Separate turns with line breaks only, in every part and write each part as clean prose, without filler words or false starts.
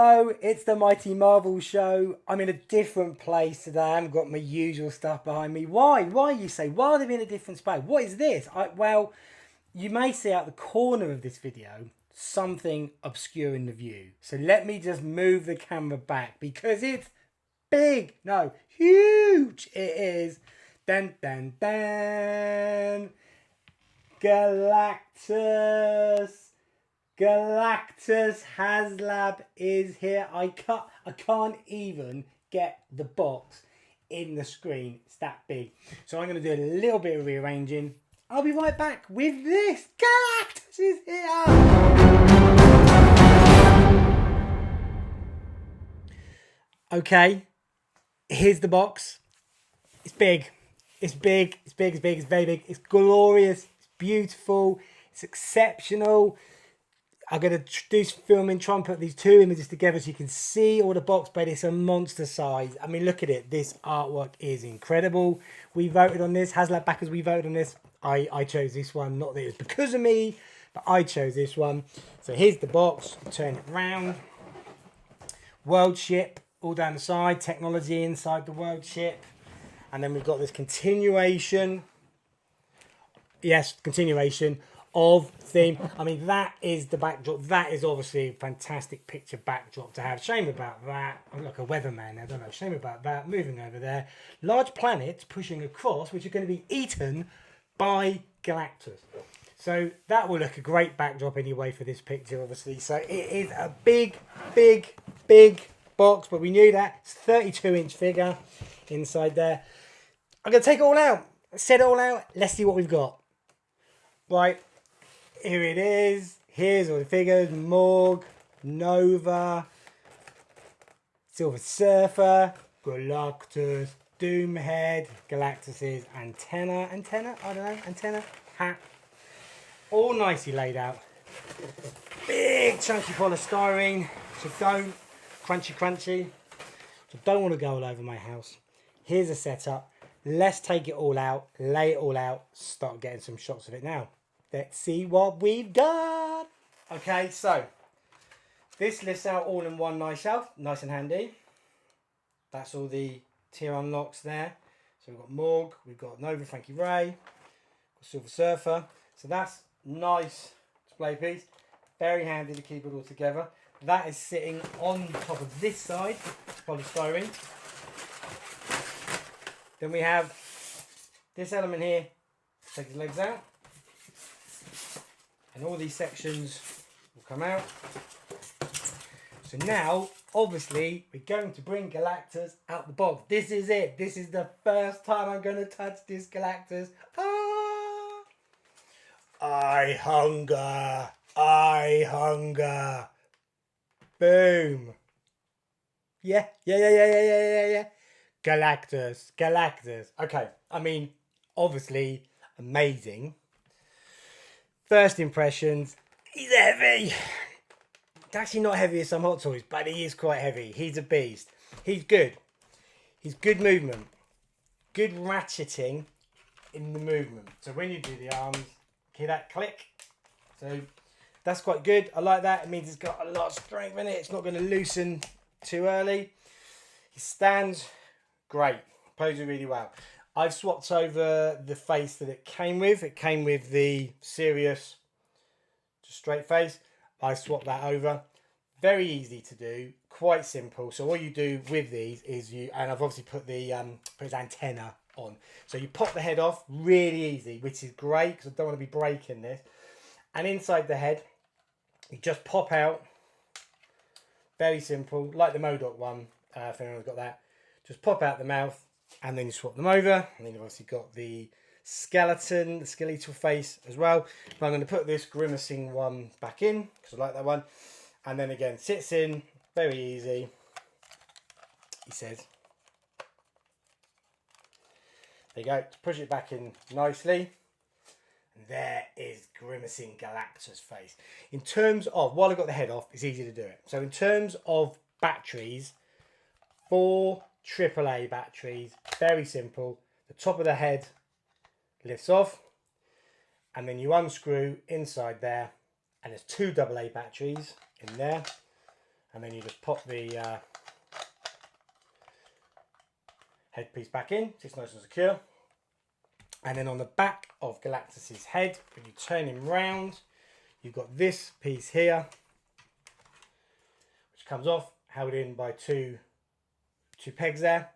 Hello, it's the Mighty Marvel Show. I'm in a different place today. I haven't got my usual stuff behind me. Why? Why, you say? Why are they in a different space? What is this? Well, you may see out the corner of this video something obscuring the view. So let me just move the camera back because it's big. No, huge. It is. Dun, dun, dun. Galactus. Galactus Haslab is here. I can't even get the box in the screen. It's that big. So I'm going to do a little bit of rearranging. I'll be right back with this. Galactus is here. Okay, here's the box. It's big. It's big. It's big. It's big. It's very big. It's glorious. It's beautiful. It's exceptional. I'm going to do filming, try and put these two images together so you can see all the box, but it's a monster size. I mean, look at it. This artwork is incredible. We voted on this. Haslab backers, we voted on this. I chose this one. Not that it was because of me, but I chose this one. So here's the box. Turn it round. World ship all down the side. Technology inside the world ship. And then we've got this continuation. Yes, continuation of theme. I mean, that is the backdrop. That is obviously a fantastic picture backdrop to have. Shame about that. I'm like a weatherman. I don't know. Shame about that. Moving over there. Large planets pushing across, which are going to be eaten by Galactus. So that will look a great backdrop anyway for this picture, obviously. So it is a big, big, big box, but we knew that. It's a 32-inch figure inside there. I'm going to take it all out. Set it all out. Let's see what we've got. Right. Here it is. Here's all the figures. Morg, Nova, Silver Surfer, Galactus, Doomhead, Galactus's antenna, I don't know, antenna, hat. All nicely laid out. Big chunky polystyrene. So don't, crunchy. So don't want to go all over my house. Here's a setup. Let's take it all out, lay it all out, start getting some shots of it now. Let's see what we've got. Okay, so this lifts out all in one nice shelf, nice and handy. That's all the tier unlocks there. So we've got Morg, we've got Nova, Frankie Ray, got Silver Surfer. So that's nice display piece. Very handy to keep it all together. That is sitting on top of this side, polystyrene. Then we have this element here, take his legs out. And all these sections will come out. So now, obviously, we're going to bring Galactus out the box. This is it. This is the first time I'm going to touch this Galactus. Ah! I hunger. I hunger. Boom. Yeah. Galactus. Okay. I mean, obviously, amazing. First impressions, he's heavy. It's actually not heavy as some Hot Toys, but he is quite heavy. He's a beast. He's good. He's good movement. Good ratcheting in the movement. So when you do the arms, hear that click? So that's quite good. I like that. It means it's got a lot of strength in it. It's not going to loosen too early. He stands great. Poses really well. I've swapped over the face that it came with. It came with the Sirius just straight face. I swapped that over. Very easy to do. Quite simple. So all you do with these is and I've obviously put his antenna on. So you pop the head off. Really easy, which is great because I don't want to be breaking this. And inside the head, you just pop out. Very simple. Like the MODOK one, if anyone's got that. Just pop out the mouth. And then you swap them over. And then you've obviously got the skeleton, the skeletal face as well. But I'm going to put this grimacing one back in because I like that one. And then again, sits in. Very easy. He says. There you go. Push it back in nicely. And there is grimacing Galactus face. In terms of, while I've got the head off, it's easy to do it. So in terms of batteries, 4 AAA batteries, very simple. The top of the head lifts off and then you unscrew inside there and there's 2 AA batteries in there and then you just pop the headpiece back in, so it's nice and secure. And then on the back of Galactus's head, when you turn him round, you've got this piece here, which comes off, held in by two pegs there,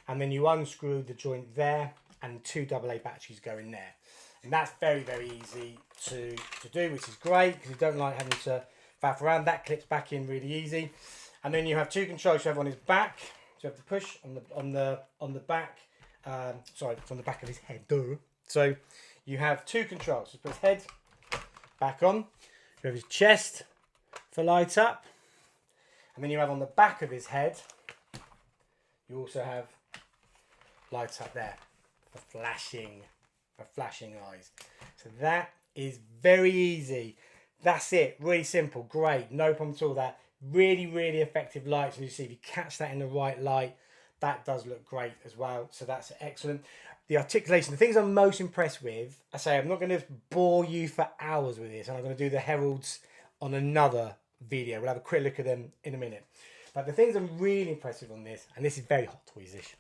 and then you unscrew the joint there, and 2 AA batteries go in there. And that's very, very easy to do, which is great because you don't like having to faff around. That clips back in really easy. And then you have 2 controls you have on his back. So you have to push on the back. Sorry, from the back of his head. Duh. So you have 2 controls. So put his head back on. You have his chest for light up. And then you have on the back of his head, you also have lights up there for flashing eyes. So that is very easy. That's it. Really simple. Great. No problem at all. That really, really effective lights. And you see, if you catch that in the right light, that does look great as well. So that's excellent. The articulation, the things I'm most impressed with, I say I'm not going to bore you for hours with this, and I'm going to do the heralds on another video. We'll have a quick look at them in a minute. But the things I'm really impressed with on this, and this is very Hot Toys-ish,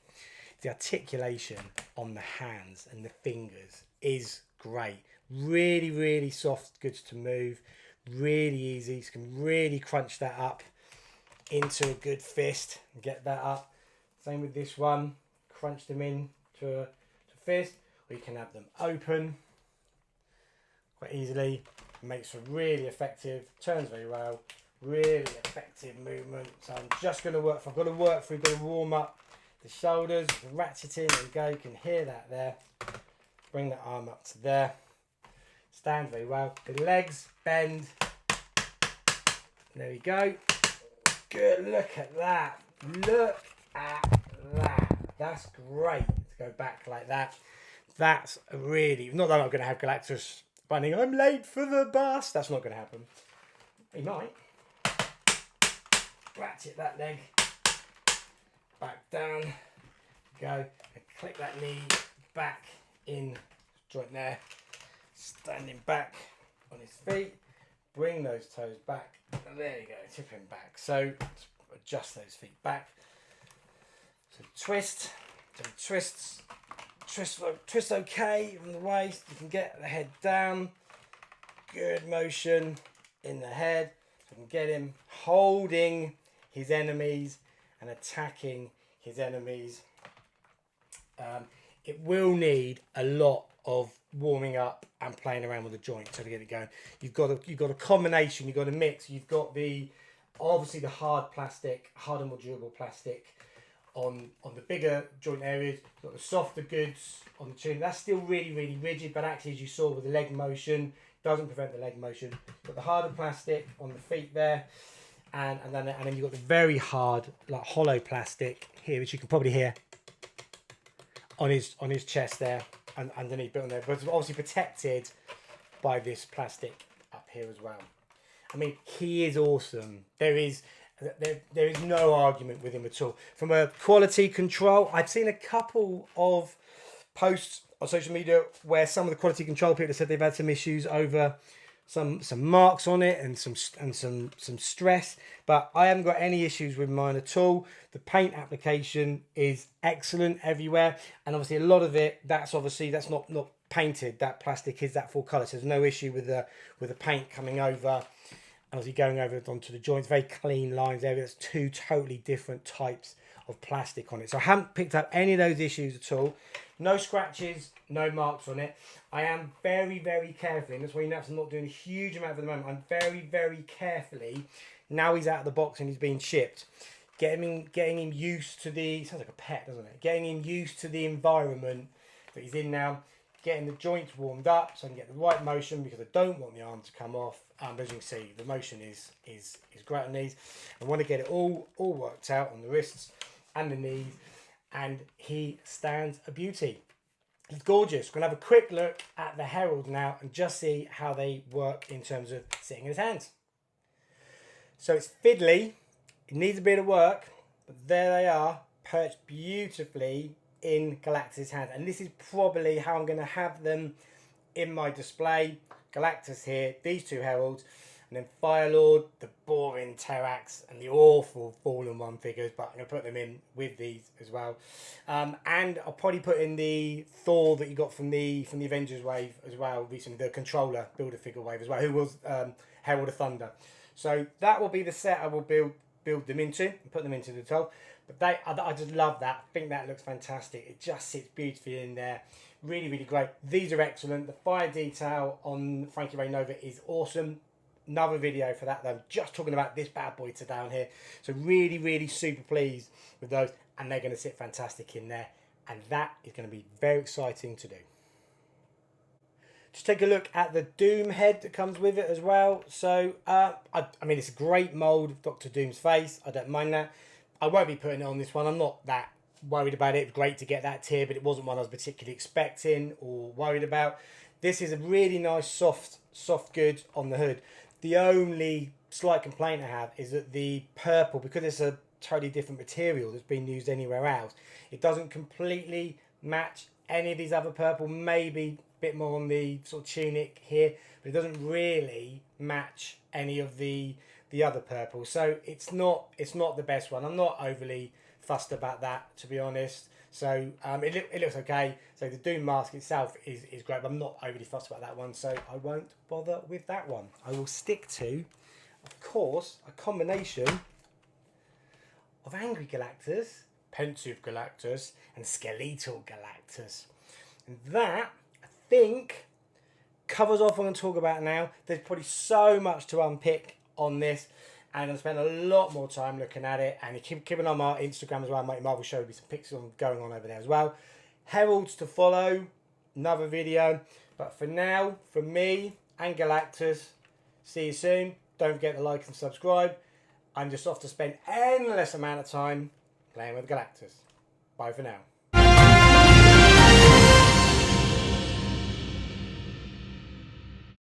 the articulation on the hands and the fingers is great. Really, really soft, good to move. Really easy. So you can really crunch that up into a good fist and get that up. Same with this one. Crunch them in to a fist. Or you can have them open quite easily. Makes for really effective. Turns very well. Really effective movement. So I'm just going to work. If I've got to work through, got to warm up the shoulders. Ratchet in. There we go. You can hear that there. Bring the arm up to there. Stand very well. The legs bend. There we go. Good. Look at that. Look at that. That's great to go back like that. That's really, not that I'm going to have Galactus running, I'm late for the bus. That's not going to happen. He might. Ratchet that leg. Back down. Go. And click that knee back in. Joint there. Standing back on his feet. Bring those toes back. There you go. Tip him back. So adjust those feet back. So twist. So twists. Twist okay from the waist. You can get the head down. Good motion in the head. So you can get him holding his enemies and attacking his enemies. It will need a lot of warming up and playing around with the joint to get it going. You've got a combination. You've got a mix. You've got obviously the hard and more durable plastic on the bigger joint areas. You've got the softer goods on the chin. That's still really, really rigid, but actually, as you saw with the leg motion, doesn't prevent the leg motion. You've got the harder plastic on the feet there, and then you've got the very hard, like hollow plastic here, which you can probably hear on his chest there and underneath, but on there, but it's obviously protected by this plastic up here as well. I mean, he is awesome. There is no argument with him at all. From a quality control, I've seen a couple of posts on social media where some of the quality control people have said they've had some issues over some marks on it and some stress, but I haven't got any issues with mine at all. The paint application is excellent everywhere, and obviously a lot of it that's not painted. That plastic is that full colour, so there's no issue with the paint coming over. Obviously going over onto the joints, very clean lines there. There's 2 totally different types of plastic on it. So I haven't picked up any of those issues at all. No scratches, no marks on it. I am very, very carefully, and that's why you notice I'm not doing a huge amount at the moment. I'm very, very carefully, now he's out of the box and he's being shipped, getting him used to sounds like a pet, doesn't it? Getting him used to the environment that he's in now. Getting the joints warmed up so I can get the right motion, because I don't want the arm to come off. As you can see, the motion is great on these. I want to get it all worked out on the wrists and the knees, and he stands a beauty. He's gorgeous. We're going to have a quick look at the herald now and just see how they work in terms of sitting in his hands. So it's fiddly. It needs a bit of work, but there they are, perched beautifully in Galactus' hand, and this is probably how I'm going to have them in my display. Galactus here, these 2 heralds, and then Firelord, the boring Terrax, and the awful Fallen One figures, but I'm going to put them in with these as well. And I'll probably put in the Thor that you got from the Avengers wave as well recently, the controller builder figure wave as well, who was Herald of Thunder. So that will be the set I will build them into and put them into the top. But I just love that. I think that looks fantastic. It just sits beautifully in there. Really, really great. These are excellent. The fire detail on Frankie Ray Nova is awesome. Another video for that though. Just talking about this bad boy to down here. So really, really super pleased with those. And they're going to sit fantastic in there. And that is going to be very exciting to do. Just take a look at the Doom head that comes with it as well. So, I mean, it's a great mould of Dr. Doom's face. I don't mind that. I won't be putting it on this one. I'm not that worried about it. It was great to get that tier, but it wasn't one I was particularly expecting or worried about. This is a really nice, soft good on the hood. The only slight complaint I have is that the purple, because it's a totally different material that's been used anywhere else, it doesn't completely match any of these other purple. Maybe bit more on the sort of tunic here, but it doesn't really match any of the other purple. So it's not the best one. I'm not overly fussed about that, to be honest. So it looks okay. So the Doom mask itself is great, but I'm not overly fussed about that one. So I won't bother with that one. I will stick to, of course, a combination of Angry Galactus, Pensive Galactus, and Skeletal Galactus. And that, I think, covers off what I'm going to talk about now. There's probably so much to unpick on this, and I'm going to spend a lot more time looking at it. And keep an eye on my Instagram as well. Mighty Marvel Show will be some pictures going on over there as well. Heralds to follow, another video. But for now, from me and Galactus, see you soon. Don't forget to like and subscribe. I'm just off to spend endless amount of time playing with Galactus. Bye for now.